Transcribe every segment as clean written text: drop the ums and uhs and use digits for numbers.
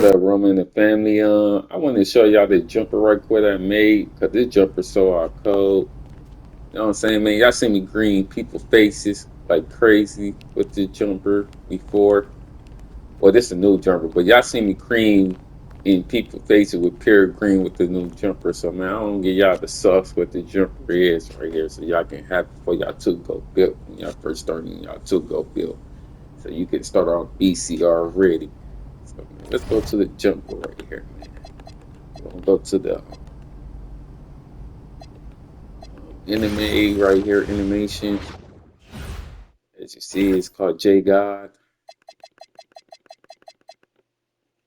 What up, Roman and the family? I want to show y'all this jumper right quick I made because this jumper so our code. You know what I'm saying, man? Y'all see me green people faces like crazy with the jumper before. Well, this is a new jumper, but y'all see me cream in people faces with pure green with the new jumper. So man, I don't give y'all the sauce what the jumper is right here, so y'all can have it for y'all to go build when y'all first starting y'all to go build. So you can start off BCR ready. So man, let's go to the jumper right here, man. We're gonna go to the anime right here, animation. As you see, it's called J God.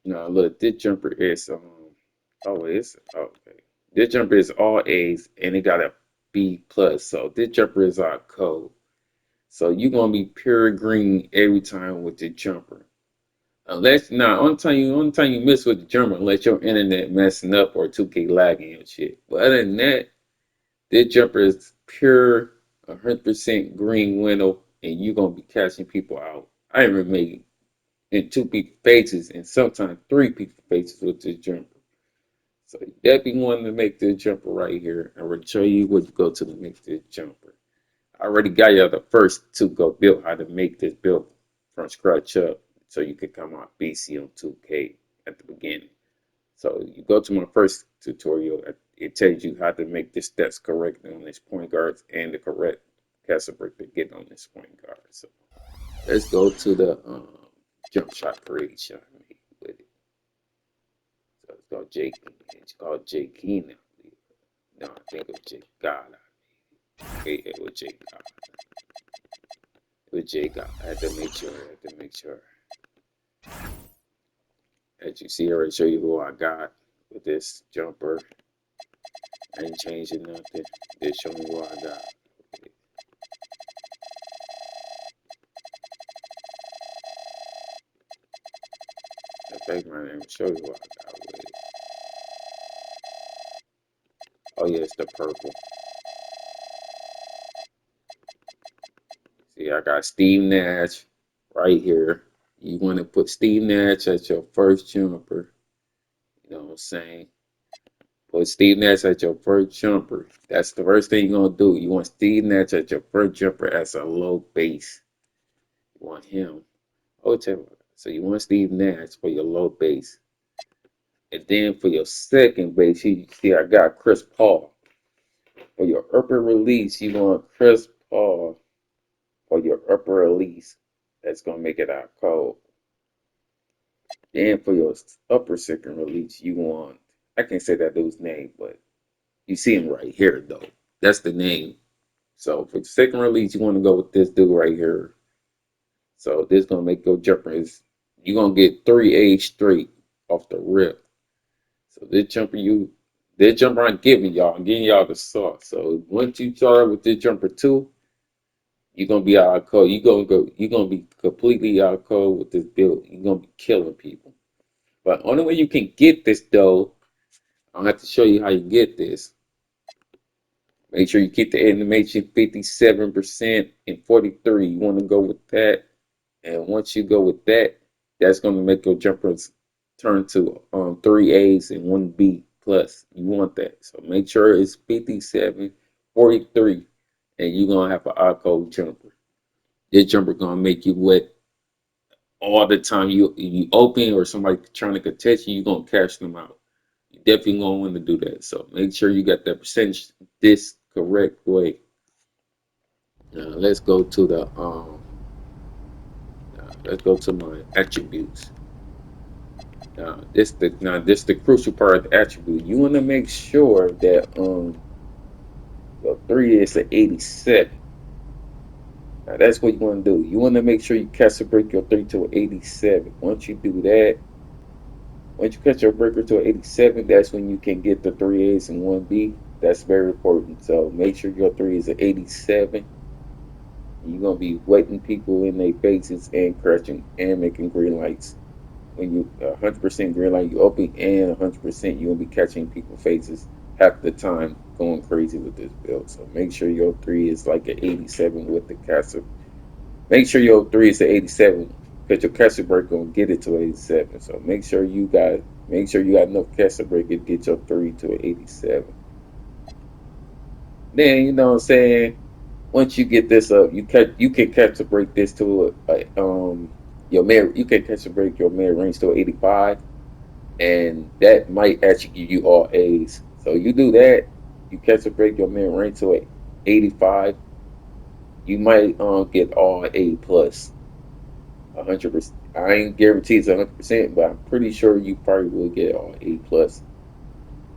No, look, this jumper is oh it's okay. This jumper is all A's and it got a B plus. So this jumper is our code. So you're gonna be pure green every time with the jumper. Unless now, only time you miss with the jumper, unless your internet messing up or 2K lagging and shit. But other than that, this jumper is pure 100% green window, and you're gonna be catching people out. I even made in two people faces and sometimes three people faces with this jumper. So you definitely want to make this jumper right here. I'm gonna show you what you go to make this jumper. I already got you the first two go build how to make this build from scratch up, so you can come out BC on 2K at the beginning. So you go to my first tutorial. It tells you how to make the steps correctly on this point guard and the correct castle break to get on this point guard. So let's go to the jump shot creation I made with it. So it's called J. It's called J. Keenan. No, I think it was J. God. It was J. God. It was J. God. I had to make sure. I had to make sure. As you see, I already show you who I got with this jumper. I ain't changing nothing. Just show me what I got. Okay. In fact, my name show you what I got with it. Oh yeah, it's the purple. See, I got Steve Nash right here. You want to put Steve Nash as your first jumper. You know what I'm saying? Put Steve Nash at your first jumper. That's the first thing you're gonna do. You want Steve Nash at your first jumper as a low base. You want him. Oh, so you want Steve Nash for your low base. And then for your second base, you see I got Chris Paul. For your upper release, you want Chris Paul for your upper release. That's gonna make it out cold. Then for your upper second release, you want I can't say that dude's name, but you see him right here though. That's the name. So for the second release, you want to go with this dude right here. So this gonna make your jumper is you're gonna get 3 A's straight off the rip. So this jumper I'm giving y'all, I'm giving y'all the sauce. So once you start with this jumper two, you're gonna be out cold. You're gonna be completely out cold with this build. You're gonna be killing people. But only way you can get this though, I'll have to show you how you get this. Make sure you keep the animation 57% and 43. You want to go with that. And once you go with that, that's going to make your jumpers turn to 3 A's and 1 B plus. You want that. So make sure it's 57, 43, and you're going to have an odd code jumper. This jumper going to make you wet all the time. You open or somebody trying to contest you, you're going to catch them out. You definitely going to want to do that. So make sure you got that percentage this correct way. Now let's go to my attributes. This the crucial part of the attribute. You want to make sure that your three is an 87. Now that's what you want to do. You want to make sure you catch a break your three to an 87. Once you do that, once you catch your breaker to an 87, that's when you can get the 3 A's and 1 B. That's very important. So make sure your three is an 87. You're gonna be wetting people in their faces and crushing and making green lights. When you 100% green light, you open and 100% you'll be catching people faces half the time, going crazy with this build. So make sure your three is like an 87 with the castle. Make sure your three is an 87 because your catcher break gonna get it to 87. So make sure you got enough catcher break to get your three to an 87. Then you know what I'm saying. Once you get this up, you can catch a break this to your mid you can catch a break your mid range to 85, and that might actually give you all A's. So you do that, you catch a break your mid range to 85, you might get all A plus 100%. I ain't guaranteed it's 100%, but I'm pretty sure you probably will get all A plus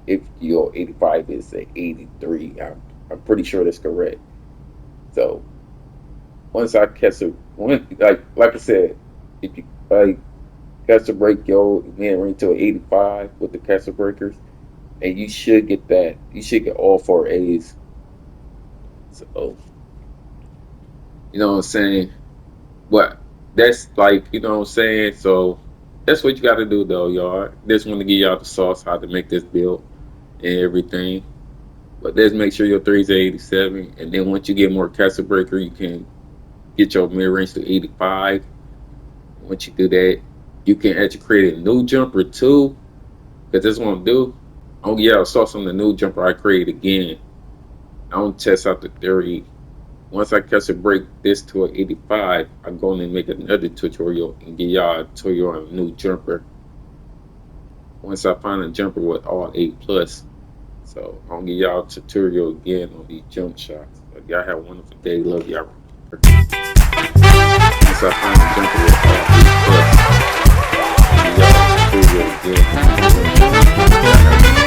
if your 85 is a 83. I'm pretty sure that's correct. So once I catch a one like I said, if you catch a break your man ring to an 85 with the catcher breakers, and you should get that. You should get all four A's. So you know what I'm saying? What that's like, you know what I'm saying? So that's what you got to do though, y'all. Just want to give y'all the sauce how to make this build and everything. But let's make sure your threes are 87, and then once you get more catcher breaker, you can get your mid range to 85. Once you do that, you can actually create a new jumper too. Because that's what I'm do. Oh yeah, I saw some of the new jumper I created again. I don't test out the theory. Once I catch a break this to an 85, I'm going to make another tutorial and give y'all a tutorial on a new jumper. Once I find a jumper with all A plus. So I'm gonna give y'all a tutorial again on these jump shots. So y'all have a wonderful day. Love y'all. Once I find a jumper with all A plus, I'm gonna give y'all a tutorial again on these jump shots. Y'all have